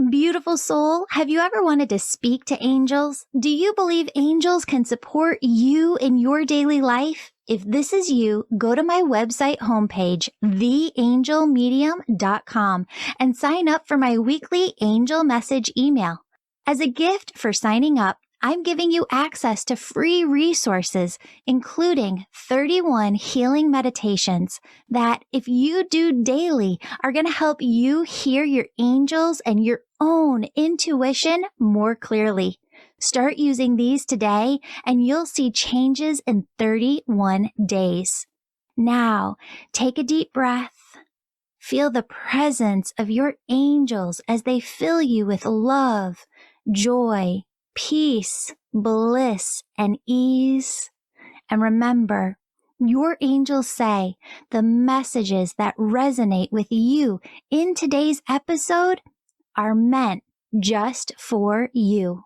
Beautiful soul, have you ever wanted to speak to angels? Do you believe angels can support you in your daily life? If this is you, go to my website homepage, theangelmedium.com, and sign up for my weekly angel message email. As a gift for signing up, I'm giving you access to free resources, including 31 healing meditations that, if you do daily, are going to help you hear your angels and your own intuition more clearly. Start using these today and you'll see changes in 31 days. Now, take a deep breath. Feel the presence of your angels as they fill you with love, joy, peace, bliss, and ease. And remember, your angels say the messages that resonate with you in today's episode are meant just for you.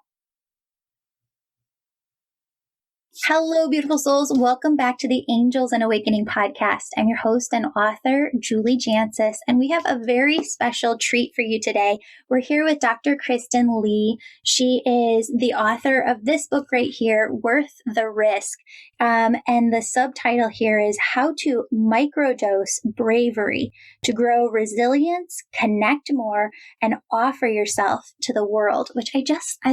Hello, beautiful souls. Welcome back to the Angels and Awakening podcast. I'm your host and author, Julie Jancius, and we have a very special treat for you today. We're here with Dr. Kristen Lee. She is the author of this book right here, Worth the Risk. And the subtitle here is How to Microdose Bravery to Grow Resilience, Connect More, and Offer Yourself to the World, which I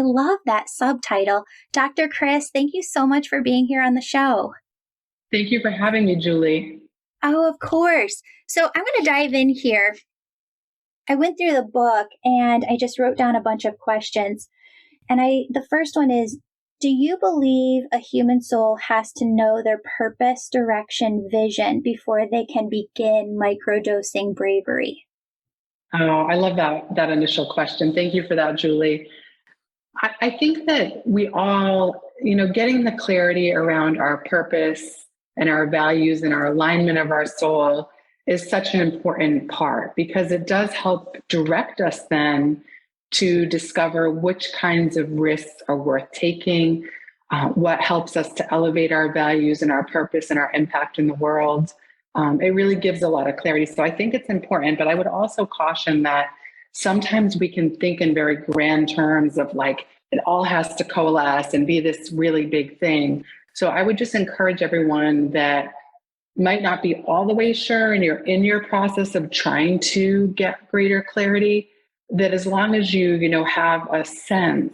love that subtitle. Dr. Kris, thank you so much for being here on the show. Thank you for having me, Julie. Oh, of course. So I'm going to dive in here. I went through the book and I just wrote down a bunch of questions. And the first one is, do you believe a human soul has to know their purpose, direction, vision before they can begin microdosing bravery? Oh, I love that initial question. Thank you for that, Julie. I think that we all, getting the clarity around our purpose and our values and our alignment of our soul is such an important part because it does help direct us then to discover which kinds of risks are worth taking, what helps us to elevate our values and our purpose and our impact in the world. It really gives a lot of clarity. So I think it's important, but I would also caution that sometimes we can think in very grand terms of like, it all has to coalesce and be this really big thing. So I would just encourage everyone that might not be all the way sure and you're in your process of trying to get greater clarity, that as long as you have a sense,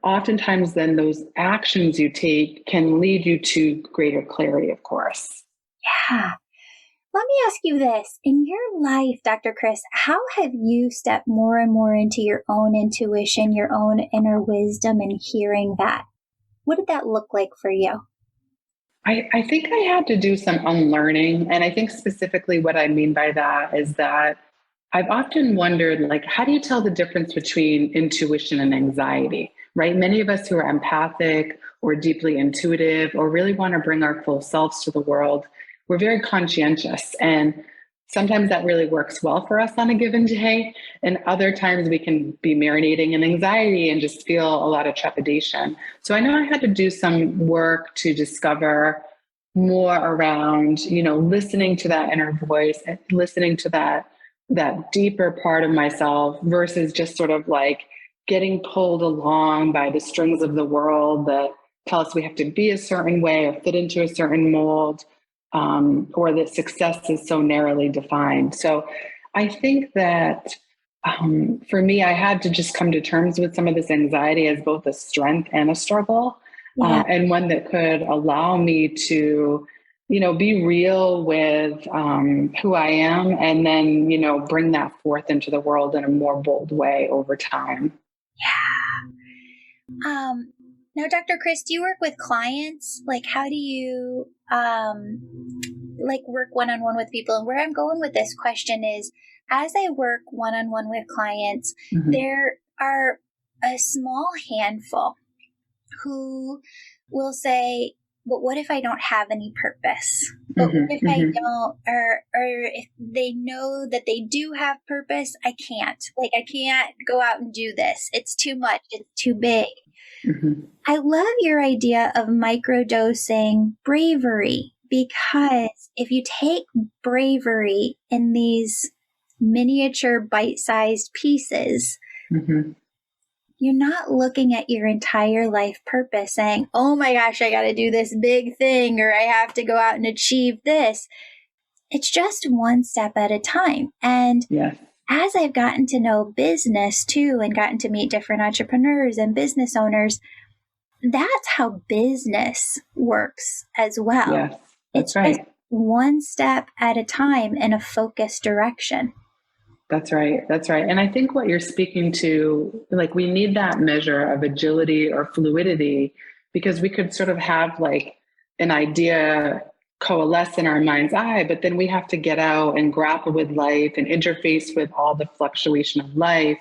oftentimes then those actions you take can lead you to greater clarity, of course. Yeah. Let me ask you this. In your life, Dr. Kris, how have you stepped more and more into your own intuition, your own inner wisdom, and hearing that? What did that look like for you? I think I had to do some unlearning. And I think specifically what I mean by that is that I've often wondered, like, how do you tell the difference between intuition and anxiety, right? Many of us who are empathic or deeply intuitive or really want to bring our full selves to the world, we're very conscientious. And sometimes that really works well for us on a given day. And other times we can be marinating in anxiety and just feel a lot of trepidation. So I know I had to do some work to discover more around, listening to that inner voice and listening to that deeper part of myself versus just sort of like getting pulled along by the strings of the world that tell us we have to be a certain way or fit into a certain mold, or that success is so narrowly defined. So I think that for me, I had to just come to terms with some of this anxiety as both a strength and a struggle, and one that could allow me to be real with who I am and then, bring that forth into the world in a more bold way over time. Yeah. Now, Dr. Kris, do you work with clients? Like, how do you work one-on-one with people? And where I'm going with this question is, as I work one-on-one with clients, there are a small handful who will say, but what if I don't have any purpose? But what if I don't, or if they know that they do have purpose, I can't. I can't go out and do this. It's too much. It's too big. I love your idea of microdosing bravery, because if you take bravery in these miniature bite-sized pieces, Mm-hmm. You're not looking at your entire life purpose saying, oh my gosh, I got to do this big thing, or I have to go out and achieve this. It's just one step at a time. And Yes. as I've gotten to know business too, and gotten to meet different entrepreneurs and business owners, that's how business works as well. Yes, It's that's right. just one step at a time in a focused direction. That's right. That's right. And I think what you're speaking to, like, we need that measure of agility or fluidity, because we could sort of have like an idea coalesce in our mind's eye, but then we have to get out and grapple with life and interface with all the fluctuation of life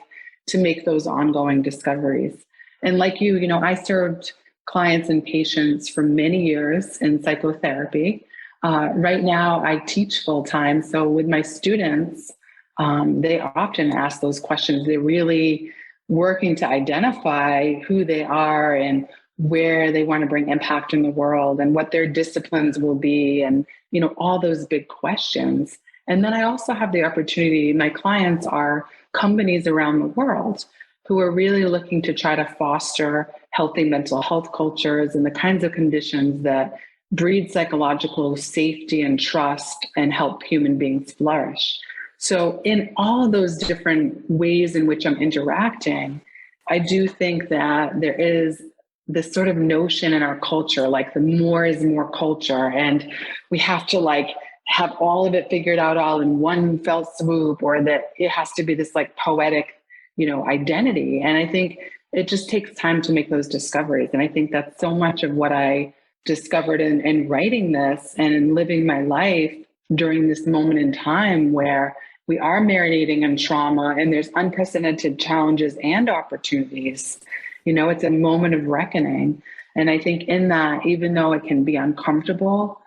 to make those ongoing discoveries. And like you know, I served clients and patients for many years in psychotherapy. Right now, I teach full time. So with my students, they often ask those questions. They're really working to identify who they are and where they want to bring impact in the world and what their disciplines will be, and you know, all those big questions. And then I also have the opportunity, my clients are companies around the world who are really looking to try to foster healthy mental health cultures and the kinds of conditions that breed psychological safety and trust and help human beings flourish. So in all of those different ways in which I'm interacting, I do think that there is this sort of notion in our culture, like the more is more culture, and we have to like have all of it figured out all in one fell swoop, or that it has to be this like poetic, you know, identity. And I think it just takes time to make those discoveries. And I think that's so much of what I discovered in writing this and in living my life during this moment in time where we are marinating in trauma and there's unprecedented challenges and opportunities. You know, it's a moment of reckoning. And I think in that, even though it can be uncomfortable,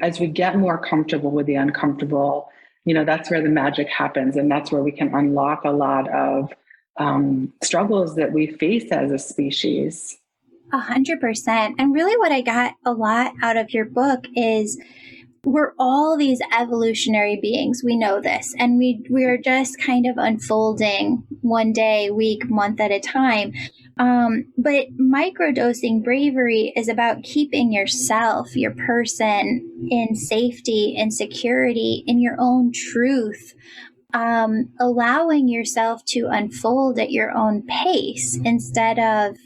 as we get more comfortable with the uncomfortable, you know, that's where the magic happens. And that's where we can unlock a lot of struggles that we face as a species. 100%. And really what I got a lot out of your book is we're all these evolutionary beings. We know this. And we're just kind of unfolding one day, week, month at a time. But microdosing bravery is about keeping yourself, your person, in safety and security, in your own truth. Allowing yourself to unfold at your own pace instead of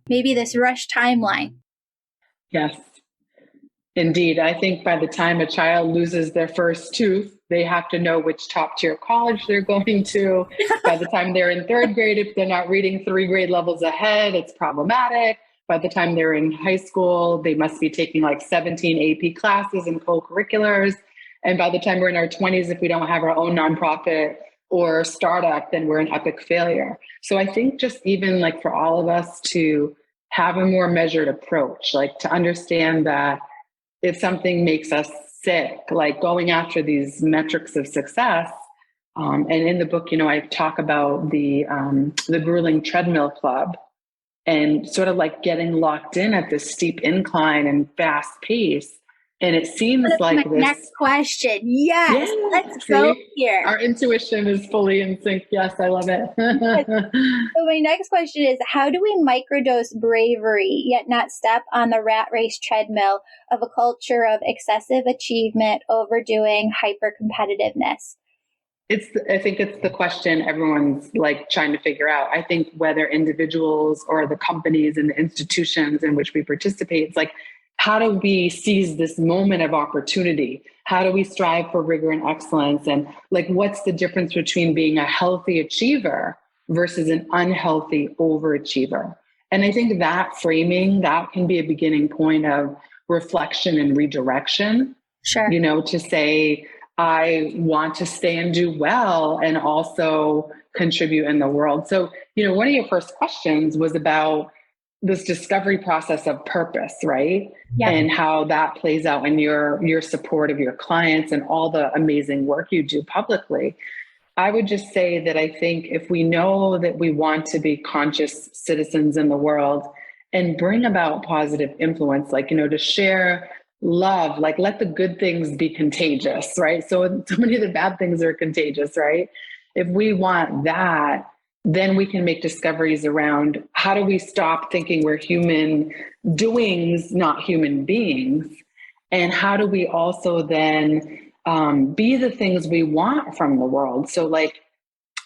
maybe this rush timeline. Yes, indeed. I think by the time a child loses their first tooth, they have to know which top tier college they're going to. By the time they're in third grade, if they're not reading 3 grade levels ahead, it's problematic. By the time they're in high school, they must be taking like 17 AP classes and co-curriculars. And by the time we're in our 20s, if we don't have our own nonprofit or startup, then we're an epic failure. So I think just even like for all of us to have a more measured approach, like to understand that if something makes us sick, like going after these metrics of success. And in the book, you know, I talk about the grueling treadmill club and sort of like getting locked in at this steep incline and fast pace. And it seems That's like my this. next question. Yes, Yeah, let's see, go here. Our intuition is fully in sync. Yes, I love it. So my next question is, how do we microdose bravery, yet not step on the rat race treadmill of a culture of excessive achievement, overdoing, hyper-competitiveness? I think it's the question everyone's like trying to figure out. I think whether individuals or the companies and the institutions in which we participate, it's like, how do we seize this moment of opportunity? How do we strive for rigor and excellence? And like, what's the difference between being a healthy achiever versus an unhealthy overachiever? And I think that framing, that can be a beginning point of reflection and redirection. Sure. You know, to say, I want to stay and do well and also contribute in the world. So, you know, one of your first questions was about this discovery process of purpose, right? Yeah. And how that plays out in your support of your clients and all the amazing work you do publicly. I would just say that I think if we know that we want to be conscious citizens in the world and bring about positive influence, like, you know, to share love, like let the good things be contagious, right? So many of the bad things are contagious, right? If we want that, then we can make discoveries around how do we stop thinking we're human doings, not human beings? And how do we also then be the things we want from the world? So like,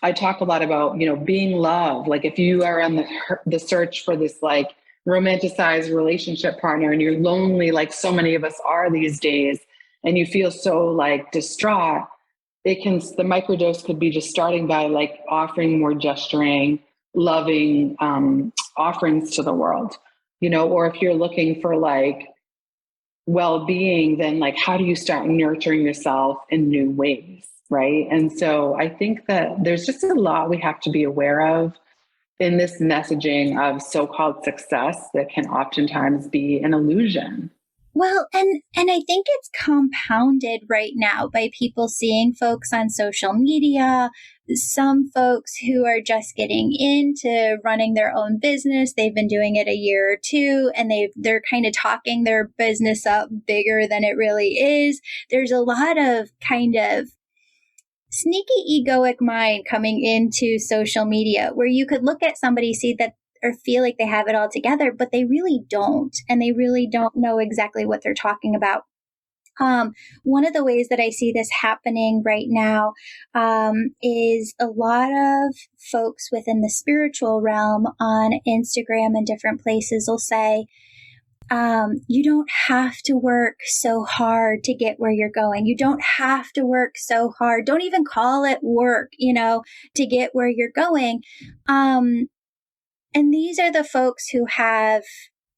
I talk a lot about, being love. Like if you are on the search for this like romanticized relationship partner and you're lonely, like so many of us are these days, and you feel so like distraught, the microdose could be just starting by like offering more gesturing, loving offerings to the world, or if you're looking for like well-being, then like, how do you start nurturing yourself in new ways? Right. And so I think that there's just a lot we have to be aware of in this messaging of so-called success that can oftentimes be an illusion. Well, and I think it's compounded right now by people seeing folks on social media, some folks who are just getting into running their own business. They've been doing it a year or two, and they're kind of talking their business up bigger than it really is. There's a lot of kind of sneaky egoic mind coming into social media where you could look at somebody, see that or feel like they have it all together, but they really don't. And they really don't know exactly what they're talking about. One of the ways that I see this happening right now is a lot of folks within the spiritual realm on Instagram and different places will say, you don't have to work so hard to get where you're going. You don't have to work so hard. Don't even call it work, to get where you're going. And these are the folks who have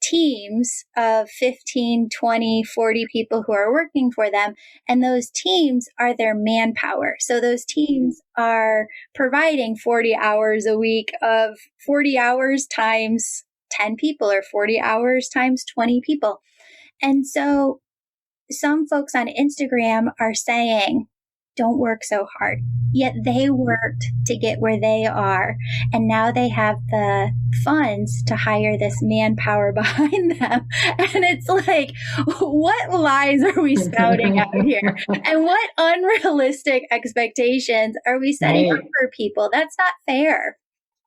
teams of 15, 20, 40 people who are working for them. And those teams are their manpower. So those teams are providing 40 hours a week of 40 hours times 10 people or 40 hours times 20 people. And so some folks on Instagram are saying, don't work so hard. Yet they worked to get where they are. And now they have the funds to hire this manpower behind them. And it's like, what lies are we spouting out here? And what unrealistic expectations are we setting up for people? That's not fair.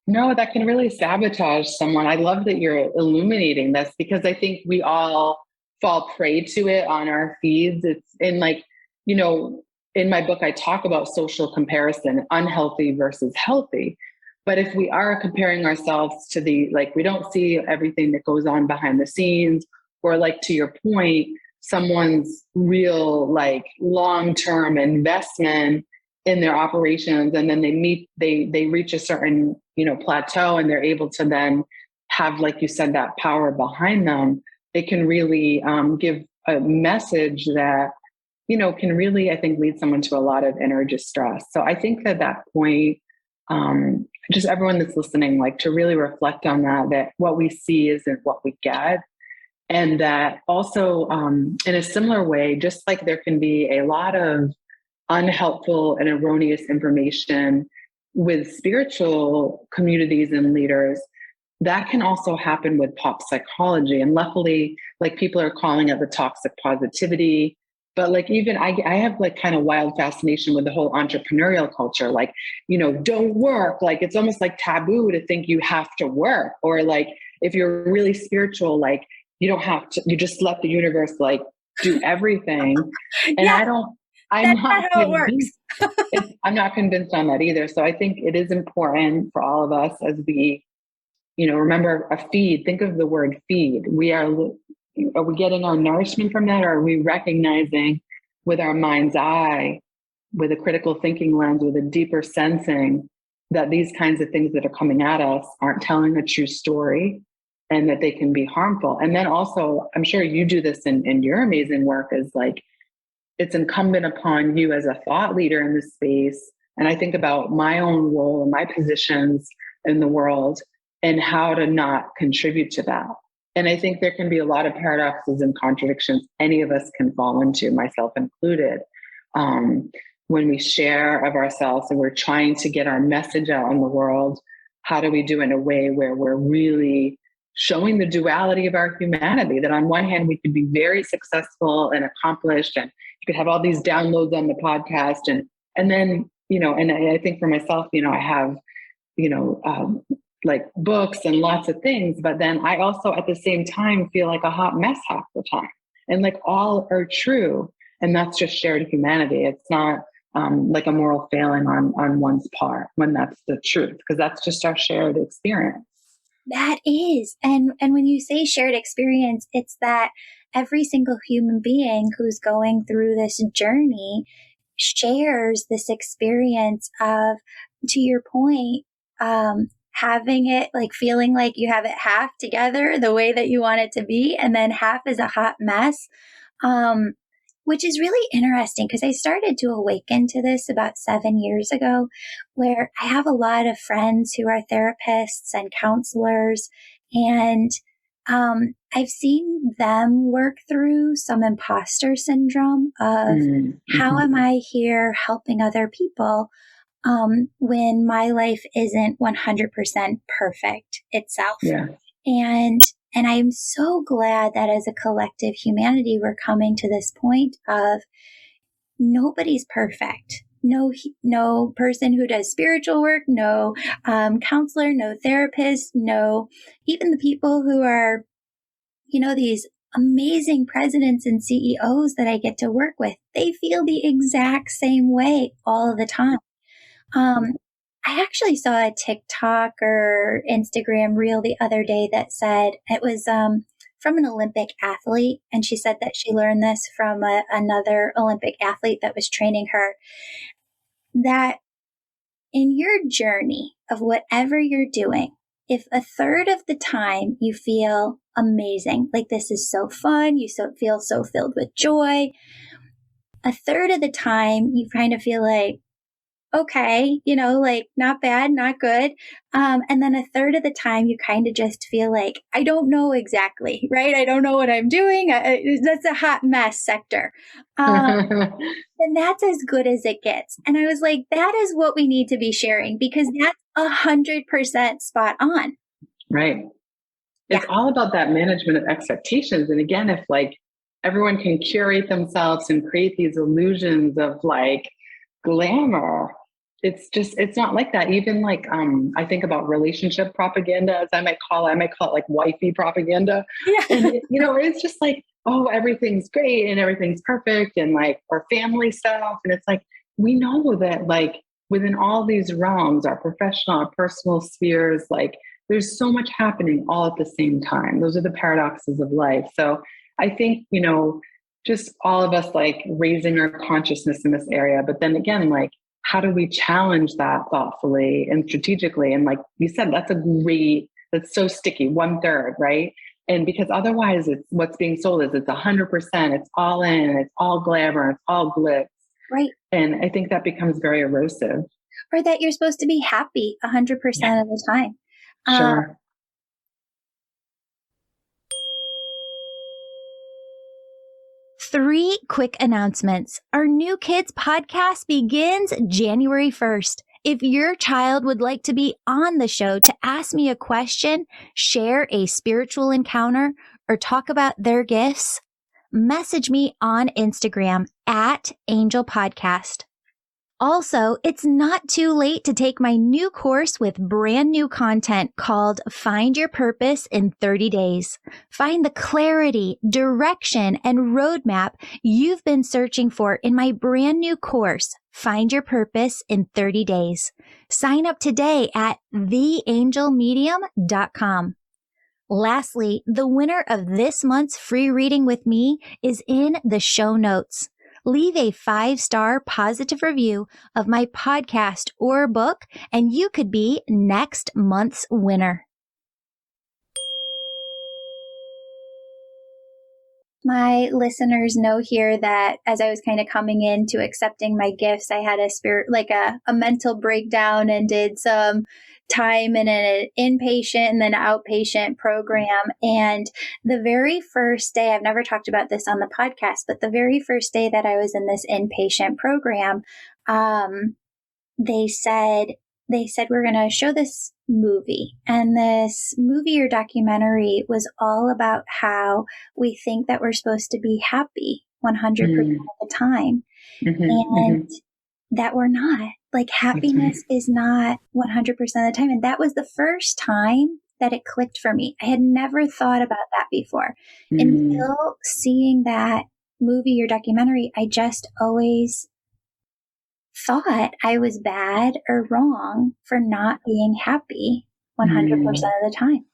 No, that can really sabotage someone. I love that you're illuminating this because I think we all fall prey to it on our feeds. It's in like, in my book, I talk about social comparison, unhealthy versus healthy. But if we are comparing ourselves to we don't see everything that goes on behind the scenes, or like to your point, someone's real like long-term investment in their operations, and then they reach a certain, plateau, and they're able to then have, like you said, that power behind them. It can really give a message that can really, I think, lead someone to a lot of inner distress. So I think that point, just everyone that's listening, like to really reflect on that what we see isn't what we get. And that also in a similar way, just like there can be a lot of unhelpful and erroneous information with spiritual communities and leaders, that can also happen with pop psychology. And luckily, like people are calling it the toxic positivity. But like even I have like kind of wild fascination with the whole entrepreneurial culture. Like, don't work. Like it's almost like taboo to think you have to work. Or like if you're really spiritual, like you don't have to, you just let the universe like do everything. And yeah, I'm not how it works. I'm not convinced on that either. So I think it is important for all of us as we, remember a feed. Think of the word feed. Are we getting our nourishment from that? Or are we recognizing with our mind's eye, with a critical thinking lens, with a deeper sensing that these kinds of things that are coming at us aren't telling a true story and that they can be harmful? And then also, I'm sure you do this in your amazing work, is like, it's incumbent upon you as a thought leader in this space. And I think about my own role and my positions in the world and how to not contribute to that. And I think there can be a lot of paradoxes and contradictions any of us can fall into, myself included, when we share of ourselves and we're trying to get our message out in the world. How do we do it in a way where we're really showing the duality of our humanity? That on one hand, we could be very successful and accomplished, and you could have all these downloads on the podcast. And then, and I think for myself, I have like books and lots of things. But then I also at the same time feel like a hot mess half the time. And like all are true. And that's just shared humanity. It's not like a moral failing on one's part when that's the truth, because that's just our shared experience. That is. And when you say shared experience, it's that every single human being who's going through this journey shares this experience of, to your point, having it like feeling like you have it half together the way that you want it to be, and then half is a hot mess. Which is really interesting because I started to awaken to this about 7 years ago, where I have a lot of friends who are therapists and counselors, and I've seen them work through some imposter syndrome of how am I here helping other people when my life isn't 100% perfect itself. Yeah. And I'm so glad that as a collective humanity, we're coming to this point of nobody's perfect. No person who does spiritual work, no counselor, no therapist, no, even the people who are, these amazing presidents and CEOs that I get to work with, they feel the exact same way all the time. I actually saw a TikTok or Instagram reel the other day that said it was from an Olympic athlete. And she said that she learned this from another Olympic athlete that was training her, that in your journey of whatever you're doing, if a third of the time you feel amazing, like this is so fun, you feel so filled with joy, a third of the time you kind of feel like, okay, like not bad, not good. And then a third of the time you kind of just feel like, I don't know exactly, right? I don't know what I'm doing. That's a hot mess sector. And that's as good as it gets. And I was like, that is what we need to be sharing, because that's 100% spot on. Right. It's all about that management of expectations. And again, if like everyone can curate themselves and create these illusions of like glamour, it's not like that. Even like, I think about relationship propaganda, as I might call it like wifey propaganda. Yeah. And it's just like, oh, everything's great and everything's perfect, and like our family stuff. And it's like, we know that like within all these realms, our professional, our personal spheres, like there's so much happening all at the same time. Those are the paradoxes of life. So I think, just all of us like raising our consciousness in this area, but then again, like, how do we challenge that thoughtfully and strategically? And like you said, that's so sticky, 1/3, right? And because otherwise it's what's being sold is it's 100%, it's all in, it's all glamour, it's all glitz. Right. And I think that becomes very erosive. Or that you're supposed to be happy 100% of the time. Sure. 3 quick announcements. Our New Kids podcast begins January 1st. If your child would like to be on the show to ask me a question, share a spiritual encounter, or talk about their gifts, message me on Instagram at Angel Podcast. Also, it's not too late to take my new course with brand new content called Find Your Purpose in 30 Days. Find the clarity, direction, and roadmap you've been searching for in my brand new course, Find Your Purpose in 30 Days. Sign up today at theangelmedium.com. Lastly, the winner of this month's free reading with me is in the show notes. Leave a 5-star positive review of my podcast or book, and you could be next month's winner. My listeners know here that as I was kind of coming into accepting my gifts, I had a mental breakdown and did some time in an inpatient and then outpatient program. And the very first day, I've never talked about this on the podcast, but the very first day that I was in this inpatient program, they said, we're going to show this movie. And this movie or documentary was all about how we think that we're supposed to be happy 100% of the time. And that we're not. Like happiness is not 100% of the time. And that was the first time that it clicked for me. I had never thought about that before. Until seeing that movie or documentary, I just always thought I was bad or wrong for not being happy 100% of the time.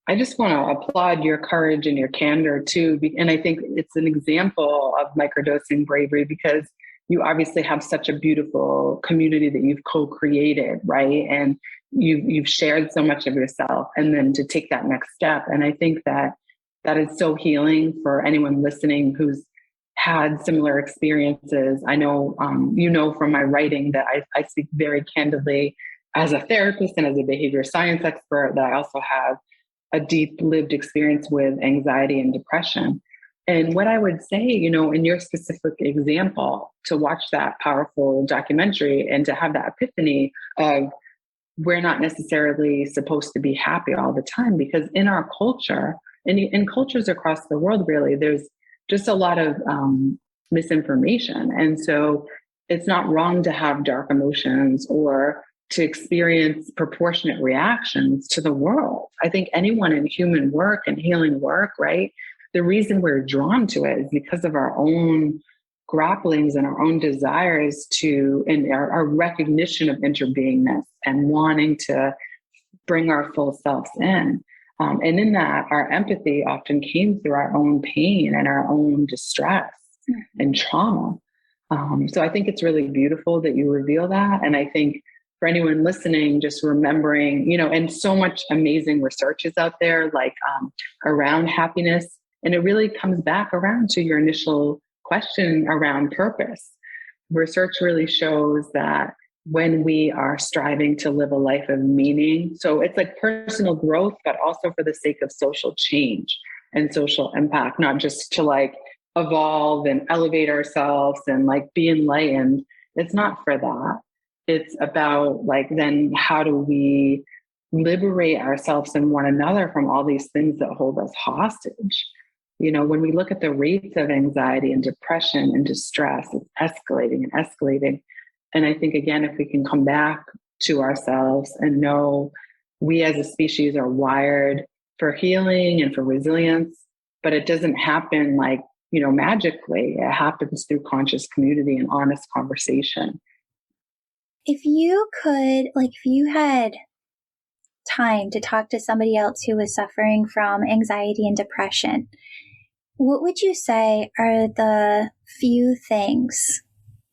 I just want to applaud your courage and your candor too. And I think it's an example of microdosing bravery because you obviously have such a beautiful community that you've co-created, right? And you've shared so much of yourself, and then to take that next step. And I think that is so healing for anyone listening who's had similar experiences. I know, from my writing that I speak very candidly as a therapist and as a behavior science expert, that I also have a deep lived experience with anxiety and depression. And what I would say, in your specific example, to watch that powerful documentary and to have that epiphany of we're not necessarily supposed to be happy all the time, because in our culture and in cultures across the world, really, there's just a lot of misinformation. And so it's not wrong to have dark emotions or to experience proportionate reactions to the world. I think anyone in human work and healing work, right? The reason we're drawn to it is because of our own grapplings and our own desires and our recognition of interbeingness and wanting to bring our full selves in. And in that, our empathy often came through our own pain and our own distress and trauma. So I think it's really beautiful that you reveal that. And I think for anyone listening, just remembering, and so much amazing research is out there, like around happiness. And it really comes back around to your initial question around purpose. Research really shows that when we are striving to live a life of meaning, so it's like personal growth, but also for the sake of social change and social impact, not just to like evolve and elevate ourselves and like be enlightened. It's not for that. It's about like, then how do we liberate ourselves and one another from all these things that hold us hostage? When we look at the rates of anxiety and depression and distress, it's escalating and escalating. And I think, again, if we can come back to ourselves and know we as a species are wired for healing and for resilience, but it doesn't happen like, magically. It happens through conscious community and honest conversation. If you had time to talk to somebody else who was suffering from anxiety and depression, what would you say are the few things,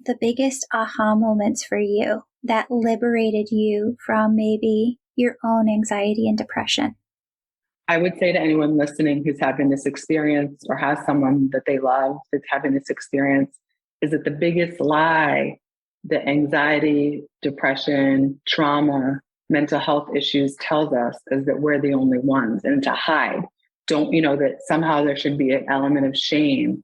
the biggest aha moments for you that liberated you from maybe your own anxiety and depression? I would say to anyone listening who's having this experience or has someone that they love that's having this experience, is that the biggest lie that anxiety, depression, trauma, mental health issues tells us is that we're the only ones, and to hide. That somehow there should be an element of shame.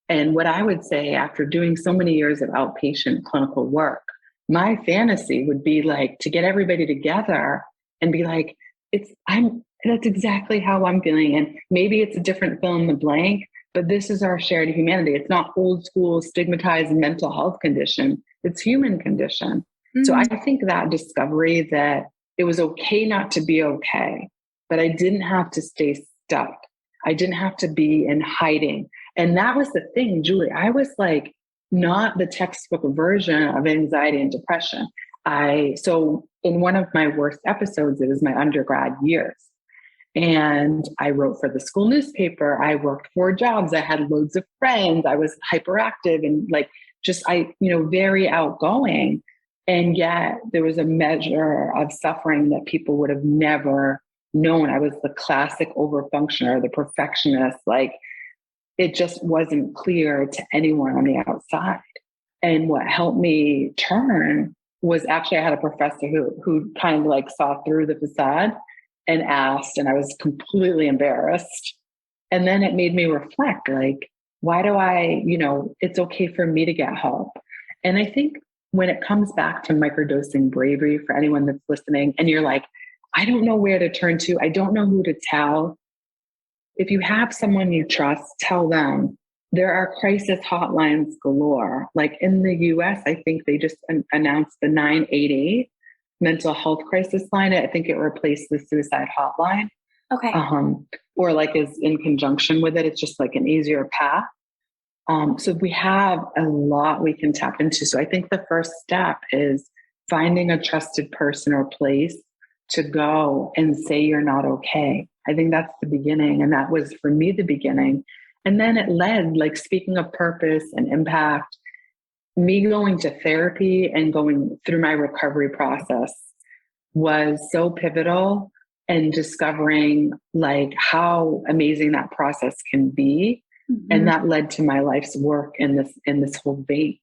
And what I would say, after doing so many years of outpatient clinical work, my fantasy would be like to get everybody together and be like, that's exactly how I'm feeling. And maybe it's a different fill in the blank, but this is our shared humanity. It's not old school stigmatized mental health condition. It's human condition. Mm-hmm. So I think that discovery that it was okay not to be okay, but I didn't have to stay stuck. I didn't have to be in hiding. And that was the thing, Julie. I was like not the textbook version of anxiety and depression. So in one of my worst episodes, it was my undergrad years. And I wrote for the school newspaper. I worked 4 jobs. I had loads of friends. I was hyperactive and very outgoing. And yet there was a measure of suffering that people would have never known. I was the classic overfunctioner, the perfectionist. Like, it just wasn't clear to anyone on the outside. And what helped me turn was actually I had a professor who kind of like saw through the facade and asked, and I was completely embarrassed. And then it made me reflect, like, why do it's okay for me to get help. And I think when it comes back to microdosing bravery, for anyone that's listening, and you're like, I don't know where to turn to, I don't know who to tell. If you have someone you trust, tell them. there are crisis hotlines galore. Like in the US, I think they just announced the 988 mental health crisis line. I think it replaced the suicide hotline. Okay. Or like is in conjunction with it. It's just like an easier path. So we have a lot we can tap into. So I think the first step is finding a trusted person or place to go and say you're not okay. I think that's the beginning. And that was for me the beginning. And then it led, like speaking of purpose and impact, me going to therapy and going through my recovery process was so pivotal, and discovering like how amazing that process can be. Mm-hmm. And that led to my life's work in this whole vein.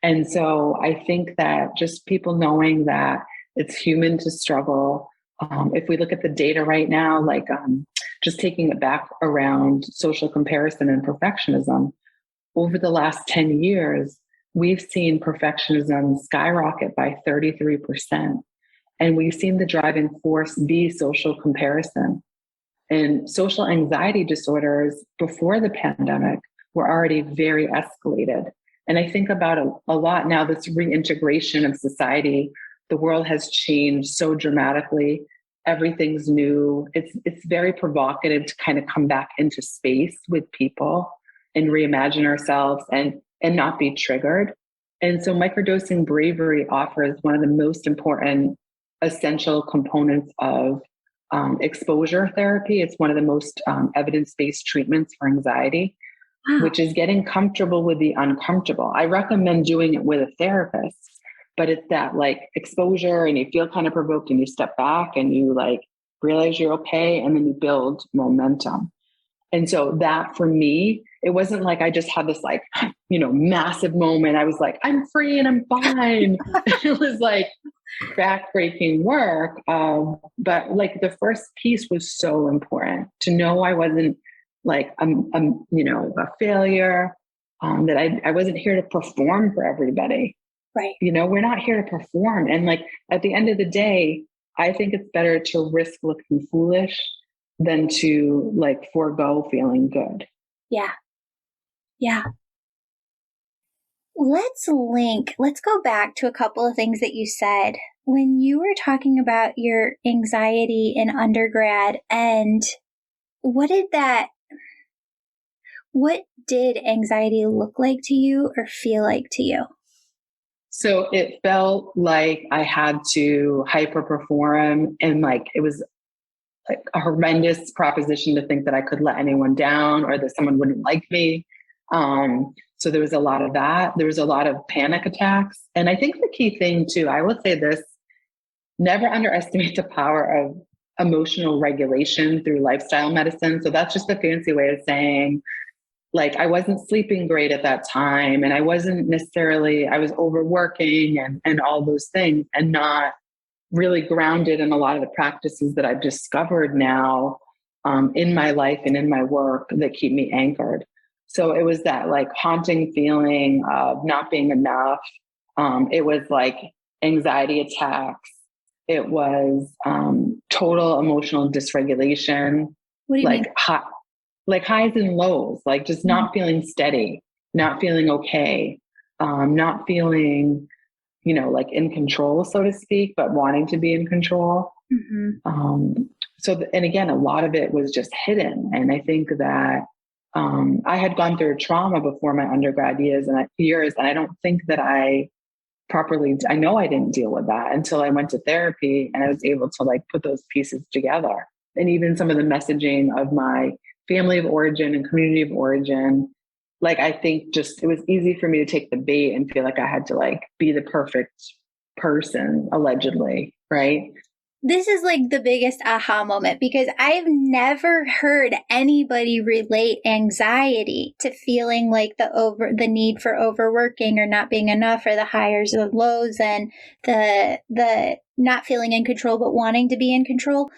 And so I think that just people knowing that it's human to struggle. If we look at the data right now, like just taking it back around social comparison and perfectionism, over the last 10 years, we've seen perfectionism skyrocket by 33%. And we've seen the driving force be social comparison. And social anxiety disorders before the pandemic were already very escalated. And I think about a lot now, this reintegration of society. The world has changed so dramatically. Everything's new. It's very provocative to kind of come back into space with people and reimagine ourselves and not be triggered. And so microdosing bravery offers one of the most important essential components of exposure therapy. It's one of the most evidence-based treatments for anxiety, which is getting comfortable with the uncomfortable. I recommend doing it with a therapist, but it's that like exposure, and you feel kind of provoked and you step back and you like realize you're okay, and then you build momentum. And so that for me, it wasn't like I just had this like, massive moment. I was like, I'm free and I'm fine. It was like backbreaking work. But like the first piece was so important to know I wasn't like, a failure, that I wasn't here to perform for everybody. Right. We're not here to perform. And like, at the end of the day, I think it's better to risk looking foolish than to like forego feeling good. Yeah. Yeah. Let's go back to a couple of things that you said when you were talking about your anxiety in undergrad, and what did anxiety look like to you or feel like to you? So it felt like I had to hyper perform, and like it was like a horrendous proposition to think that I could let anyone down or that someone wouldn't like me. So there was a lot of that. There was a lot of panic attacks. And I think the key thing too, I will say this, never underestimate the power of emotional regulation through lifestyle medicine. So that's just a fancy way of saying, like, I wasn't sleeping great at that time, and I was overworking and all those things, and not really grounded in a lot of the practices that I've discovered now in my life and in my work that keep me anchored. So it was that like haunting feeling of not being enough. It was like anxiety attacks. It was total emotional dysregulation. What do you mean? Like highs and lows, like just not feeling steady, not feeling okay, not feeling, like in control, so to speak, but wanting to be in control. Mm-hmm. And again, a lot of it was just hidden. And I think that I had gone through trauma before my undergrad years, and I don't think that I know I didn't deal with that until I went to therapy, and I was able to like put those pieces together. And even some of the messaging of my family of origin and community of origin, like, I think just, it was easy for me to take the bait and feel like I had to like be the perfect person, allegedly. Right. This is like the biggest aha moment, because I've never heard anybody relate anxiety to feeling like the need for overworking or not being enough, or the highs or the lows, and the not feeling in control, but wanting to be in control.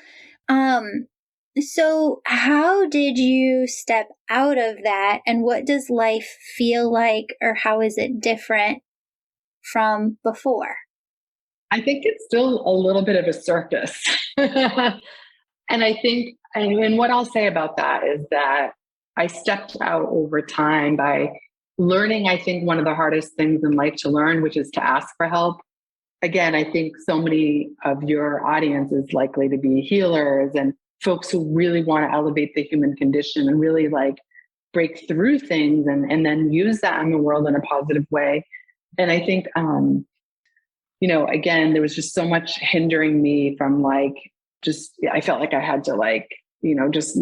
So how did you step out of that, and what does life feel like, or how is it different from before? I think it's still a little bit of a circus. And I think, and what I'll say about that is that I stepped out over time by learning, I think, one of the hardest things in life to learn, which is to ask for help. Again, I think so many of your audience is likely to be healers and folks who really want to elevate the human condition and really like break through things and then use that in the world in a positive way. And I think, again, there was just so much hindering me from like, I felt like I had to like, just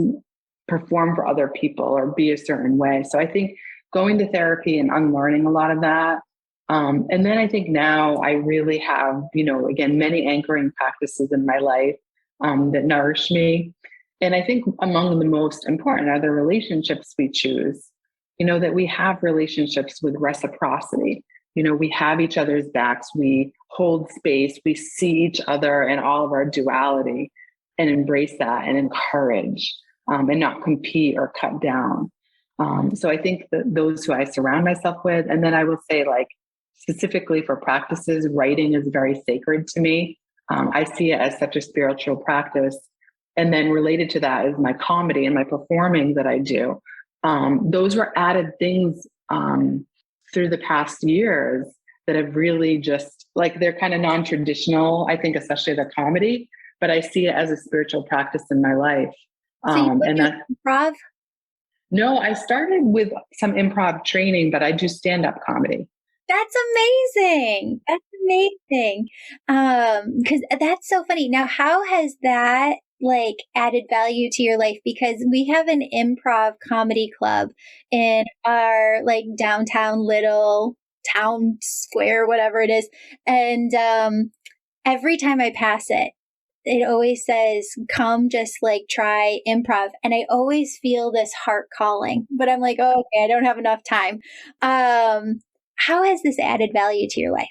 perform for other people or be a certain way. So I think going to therapy and unlearning a lot of that. And then I think now I really have, again, many anchoring practices in my life that nourish me. And I think among the most important are the relationships we choose, that we have relationships with reciprocity. We have each other's backs, we hold space, we see each other in all of our duality and embrace that and encourage and not compete or cut down. So I think that those who I surround myself with, and then I will say like, specifically for practices, writing is very sacred to me. I see it as such a spiritual practice. And then related to that is my comedy and my performing that I do. Those were added things through the past years that have really just like, they're kind of non-traditional, I think, especially the comedy, but I see it as a spiritual practice in my life. So you and that improv? No, I started with some improv training, but I do stand-up comedy. That's amazing. That's amazing. Because that's so funny. Now, how has that like added value to your life? Because we have an improv comedy club in our like downtown little town square, whatever it is. And every time I pass it, it always says, come just like try improv. And I always feel this heart calling, but I'm like, oh, okay, I don't have enough time. How has this added value to your life?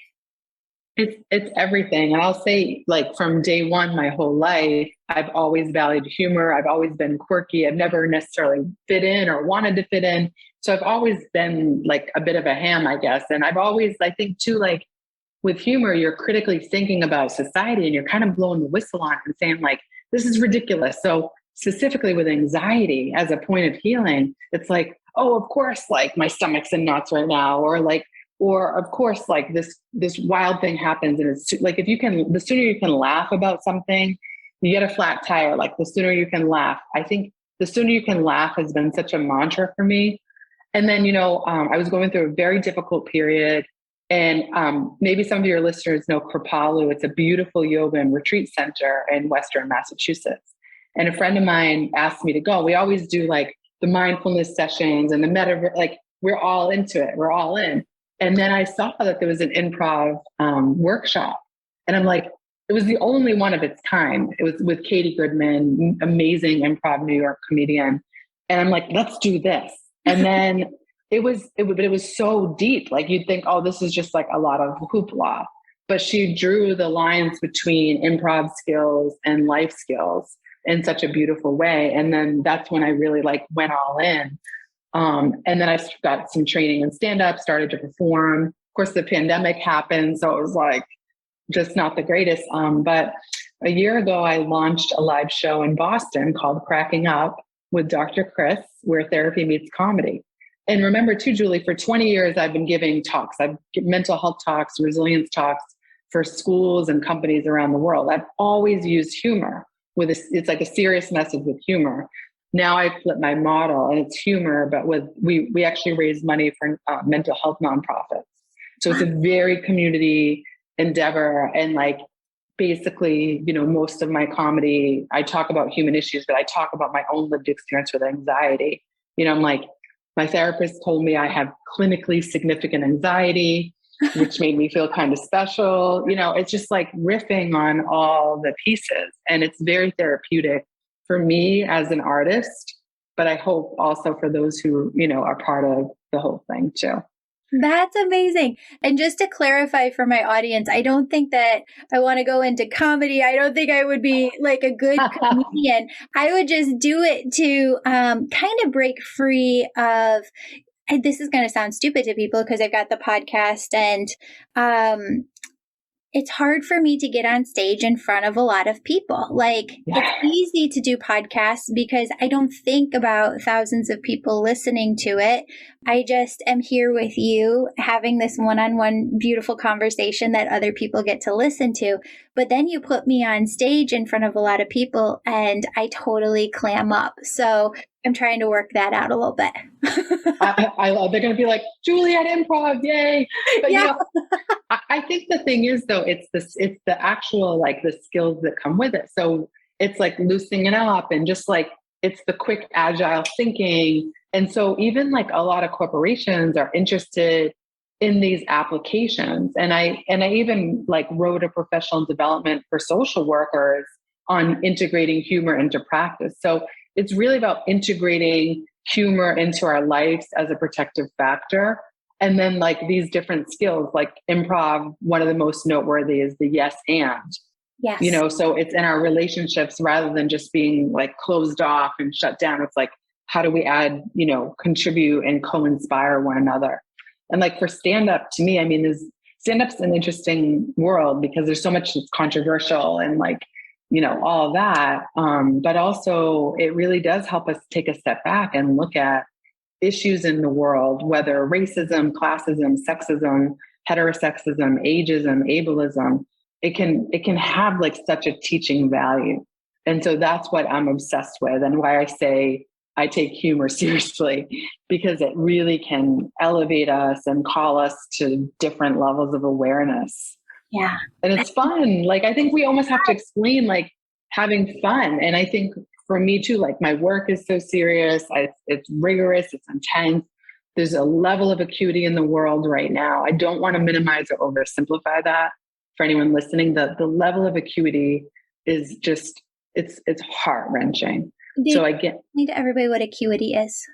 It's everything. And I'll say, like, from day one, my whole life, I've always valued humor. I've always been quirky. I've never necessarily fit in or wanted to fit in. So I've always been like a bit of a ham, I guess. And I've always, I think too, like with humor, you're critically thinking about society and you're kind of blowing the whistle on it and saying like, this is ridiculous. So specifically with anxiety as a point of healing, it's like, oh, of course, like my stomach's in knots right now, or of course, like this wild thing happens. And it's like, the sooner you can laugh about something, you get a flat tire, like the sooner you can laugh. I think the sooner you can laugh has been such a mantra for me. And then, I was going through a very difficult period. And maybe some of your listeners know Kripalu. It's a beautiful yoga and retreat center in Western Massachusetts. And a friend of mine asked me to go. We always do like the mindfulness sessions and the meta, like we're all into it. We're all in. And then I saw that there was an improv workshop. And I'm like, it was the only one of its kind. It was with Katie Goodman, amazing improv New York comedian. And I'm like, let's do this. And then it was so deep. Like you'd think, oh, this is just like a lot of hoopla. But she drew the lines between improv skills and life skills in such a beautiful way. And then that's when I really like went all in. And then I got some training in stand-up, started to perform. Of course, the pandemic happened, so it was like just not the greatest. But a year ago, I launched a live show in Boston called Cracking Up with Dr. Kris, where therapy meets comedy. And remember too, Julie, for 20 years, I've been giving talks. I've given mental health talks, resilience talks for schools and companies around the world. I've always used humor it's like a serious message with humor. Now I flip my model and it's humor, but we actually raise money for mental health nonprofits. So it's a very community endeavor. And like, basically, most of my comedy, I talk about human issues, but I talk about my own lived experience with anxiety. I'm like, my therapist told me I have clinically significant anxiety, which made me feel kind of special. It's just like riffing on all the pieces. And it's very therapeutic for me as an artist, but I hope also for those who, are part of the whole thing too. That's amazing. And just to clarify for my audience, I don't think that I want to go into comedy. I don't think I would be like a good comedian. I would just do it to kind of break free of, and this is going to sound stupid to people because I've got the podcast and it's hard for me to get on stage in front of a lot of people. Like, it's easy to do podcasts because I don't think about thousands of people listening to it. I just am here with you having this one-on-one beautiful conversation that other people get to listen to. But then you put me on stage in front of a lot of people and I totally clam up. So I'm trying to work that out a little bit. I love, they're going to be like, Julie at Improv, yay. But yeah. I think the thing is though, it's the actual, like the skills that come with it. So it's like loosening it up and just like, it's the quick, agile thinking. And so even like a lot of corporations are interested in these applications. And I even like wrote a professional development for social workers on integrating humor into practice. So it's really about integrating humor into our lives as a protective factor. And then like these different skills, like improv, one of the most noteworthy is the yes and. Yes. You know, so it's in our relationships rather than just being like closed off and shut down. It's like, how do we add, you know, contribute and co-inspire one another? And like for stand-up, to me, I mean, stand-up's an interesting world because there's so much that's controversial and like, you know, all of that. But also it really does help us take a step back and look at issues in the world, whether racism, classism, sexism, heterosexism, ageism, ableism. It can have like such a teaching value. And so that's what I'm obsessed with and why I say I take humor seriously, because it really can elevate us and call us to different levels of awareness. Yeah. And it's fun. Like, I think we almost have to explain like having fun. And I think for me too, like my work is so serious. It's rigorous. It's intense. There's a level of acuity in the world right now. I don't want to minimize or oversimplify that for anyone listening. The level of acuity is just, it's heart wrenching. So I get to everybody what acuity is.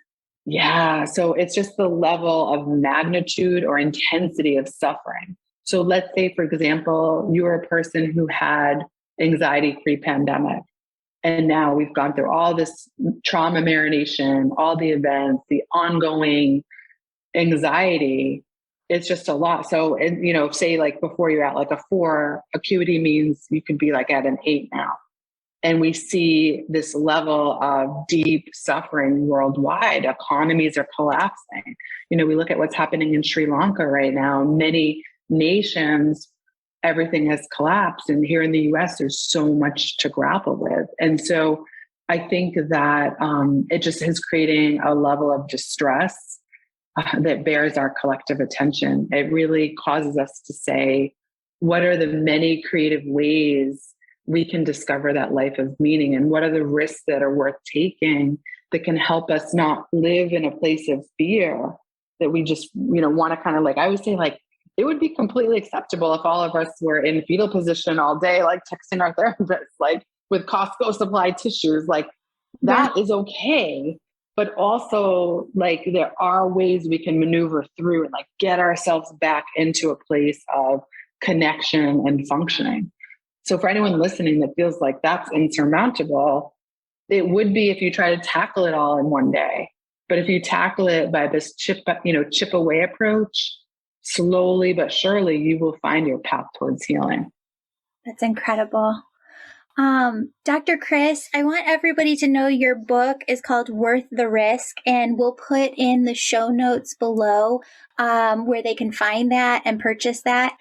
Yeah. So it's just the level of magnitude or intensity of suffering. So let's say, for example, you're a person who had anxiety pre-pandemic. And now we've gone through all this trauma marination, all the events, the ongoing anxiety. It's just a lot. So, you know, say like before you're at like a 4, acuity means you could be like at an 8 now. And we see this level of deep suffering worldwide. Economies are collapsing. You know, we look at what's happening in Sri Lanka right now. Many nations, everything has collapsed. And here in the US, there's so much to grapple with. And so I think that it just is creating a level of distress that bears our collective attention. It really causes us to say, what are the many creative ways we can discover that life of meaning, and what are the risks that are worth taking that can help us not live in a place of fear that we just, you know, want to kind of like, I would say like, it would be completely acceptable if all of us were in fetal position all day, like texting our therapist, like with Costco supply tissues, like that is okay. But also like there are ways we can maneuver through and like get ourselves back into a place of connection and functioning. So for anyone listening that feels like that's insurmountable, it would be if you try to tackle it all in one day. But if you tackle it by this chip away approach, slowly but surely, you will find your path towards healing. That's incredible. Dr. Kris, I want everybody to know your book is called Worth the Risk, and we'll put in the show notes below where they can find that and purchase that.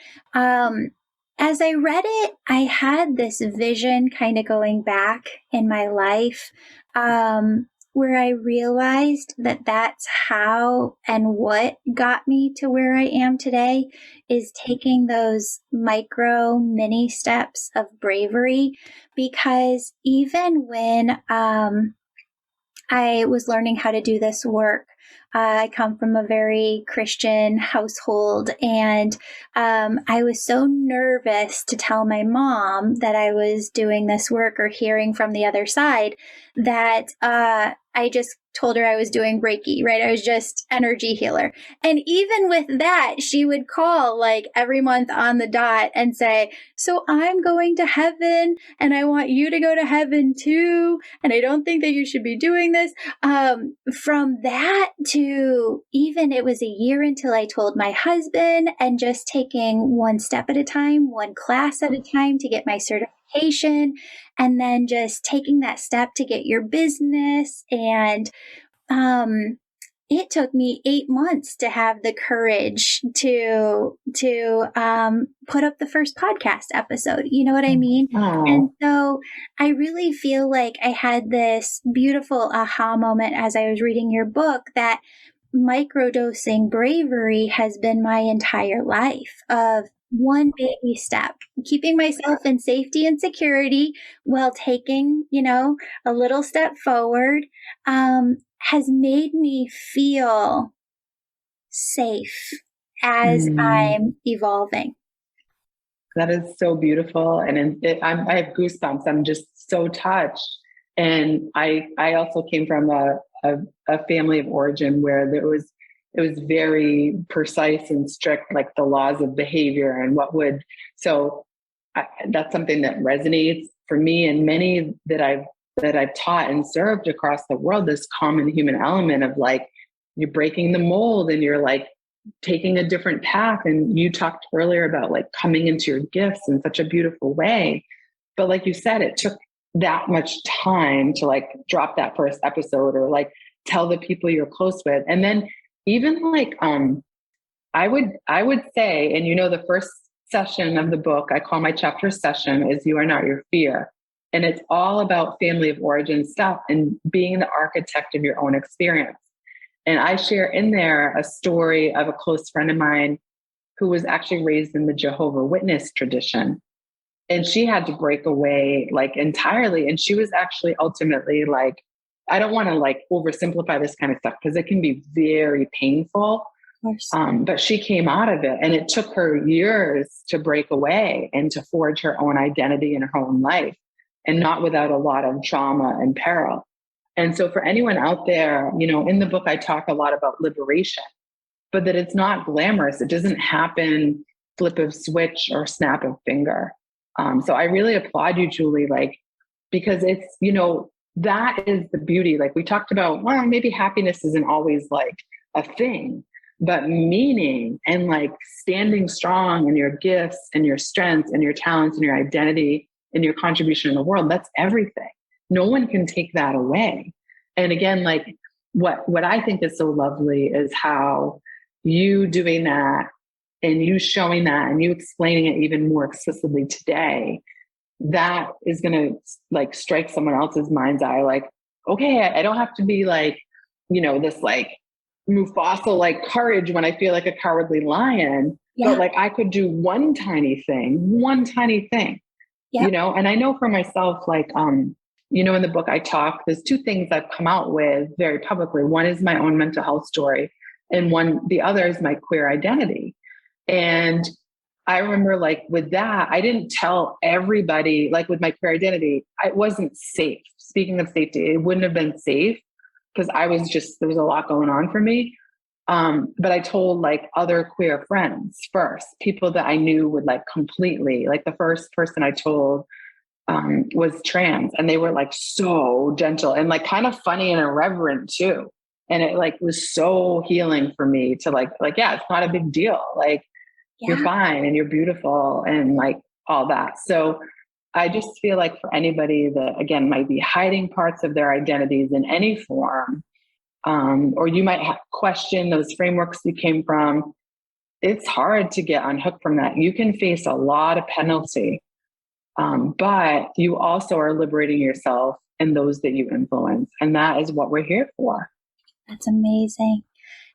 As I read it, I had this vision kind of going back in my life where I realized that that's how and what got me to where I am today is taking those micro mini steps of bravery. Because even when I was learning how to do this work, I come from a very Christian household, and I was so nervous to tell my mom that I was doing this work or hearing from the other side that I just told her I was doing Reiki, right? I was just energy healer. And even with that, she would call like every month on the dot and say, so I'm going to heaven and I want you to go to heaven too. And I don't think that you should be doing this. From that to even it was a year until I told my husband, and just taking one step at a time, one class at a time to get my certification, and then just taking that step to get your business. And it took me 8 months to have the courage to put up the first podcast episode. You know what I mean? Oh. And so I really feel like I had this beautiful aha moment as I was reading your book, that microdosing bravery has been my entire life, of one baby step, keeping myself in safety and security while taking, a little step forward, has made me feel safe as I'm evolving. That is so beautiful. And I have goosebumps. I'm just so touched. And I also came from a family of origin where it was very precise and strict, like the laws of behavior and that's something that resonates for me and many that I've taught and served across the world, this common human element of like, you're breaking the mold and you're like taking a different path. And you talked earlier about like coming into your gifts in such a beautiful way. But like you said, it took that much time to like drop that first episode or like tell the people you're close with. And then even like, I would say, and the first session of the book, I call my chapter session, is You Are Not Your Fear. And it's all about family of origin stuff and being the architect of your own experience. And I share in there a story of a close friend of mine who was actually raised in the Jehovah's Witness tradition. And she had to break away like entirely. And she was actually ultimately like, I don't want to like oversimplify this kind of stuff because it can be very painful. But she came out of it, and it took her years to break away and to forge her own identity in her own life, and not without a lot of trauma and peril. And so for anyone out there, in the book, I talk a lot about liberation, but that it's not glamorous. It doesn't happen flip of switch or snap of finger. So I really applaud you, Julie, like, because it's, that is the beauty. Like we talked about, well, maybe happiness isn't always like a thing, but meaning and like standing strong in your gifts and your strengths and your talents and your identity and your contribution in the world, that's everything. No one can take that away. And again, like what I think is so lovely is how you doing that and you showing that and you explaining it even more explicitly today, that is going to like strike someone else's mind's eye. Like, okay, I don't have to be like, this like Mufasa, like courage when I feel like a cowardly lion, but like I could do one tiny thing. Yep. And I know for myself, like, in the book I talk, there's two things I've come out with very publicly. One is my own mental health story, and the other is my queer identity. And I remember like with that, I didn't tell everybody, like with my queer identity, it wasn't safe. Speaking of safety, it wouldn't have been safe because there was a lot going on for me. But I told like other queer friends first, people that I knew would like completely, like the first person I told was trans, and they were like so gentle and like kind of funny and irreverent too. And it like was so healing for me to like, yeah, it's not a big deal. Like you're fine and you're beautiful and like all that. So I just feel like for anybody that again might be hiding parts of their identities in any form, or you might question those frameworks you came from, it's hard to get unhooked from that. You can face a lot of penalty, but you also are liberating yourself and those that you influence. And that is what we're here for. That's amazing.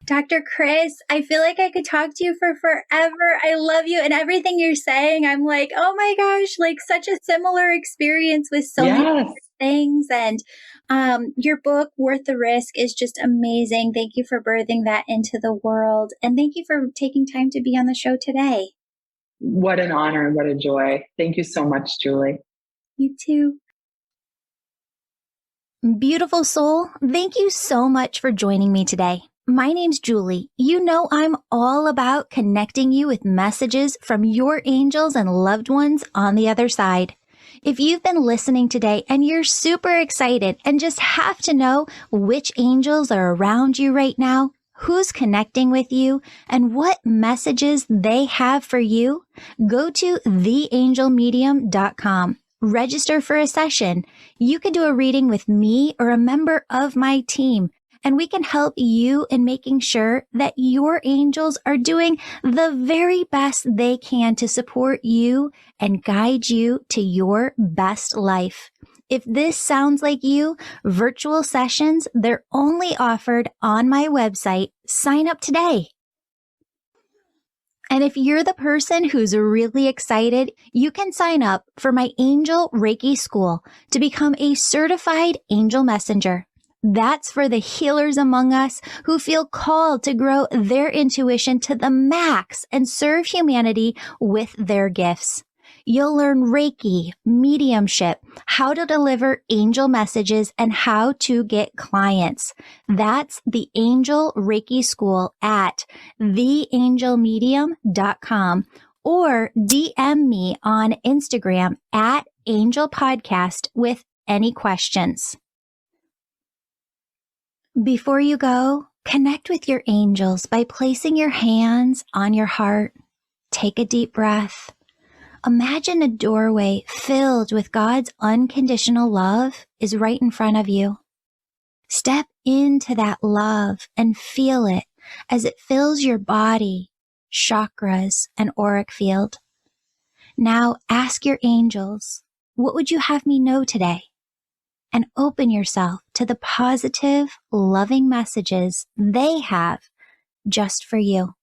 Dr. Kris, I feel like I could talk to you for forever. I love you, and everything you're saying, I'm like, oh my gosh, like such a similar experience with so many things. And your book, Worth the Risk, is just amazing. Thank you for birthing that into the world. And thank you for taking time to be on the show today. What an honor and what a joy. Thank you so much, Julie. You too. Beautiful soul, thank you so much for joining me today. My name's Julie. You know I'm all about connecting you with messages from your angels and loved ones on the other side. If you've been listening today and you're super excited and just have to know which angels are around you right now, who's connecting with you, and what messages they have for you, go to theangelmedium.com. Register for a session. You can do a reading with me or a member of my team, and we can help you in making sure that your angels are doing the very best they can to support you and guide you to your best life. If this sounds like you, virtual sessions, they're only offered on my website. Sign up today. And if you're the person who's really excited, you can sign up for my Angel Reiki School to become a certified angel messenger. That's for the healers among us who feel called to grow their intuition to the max and serve humanity with their gifts. You'll learn Reiki, mediumship, how to deliver angel messages, and how to get clients. That's the Angel Reiki School at theangelmedium.com, or DM me on Instagram at Angel Podcast with any questions. Before you go, connect with your angels by placing your hands on your heart. Take a deep breath. Imagine a doorway filled with God's unconditional love is right in front of you. Step into that love and feel it as it fills your body, chakras, and auric field. Now ask your angels, what would you have me know today? And open yourself to the positive, loving messages they have just for you.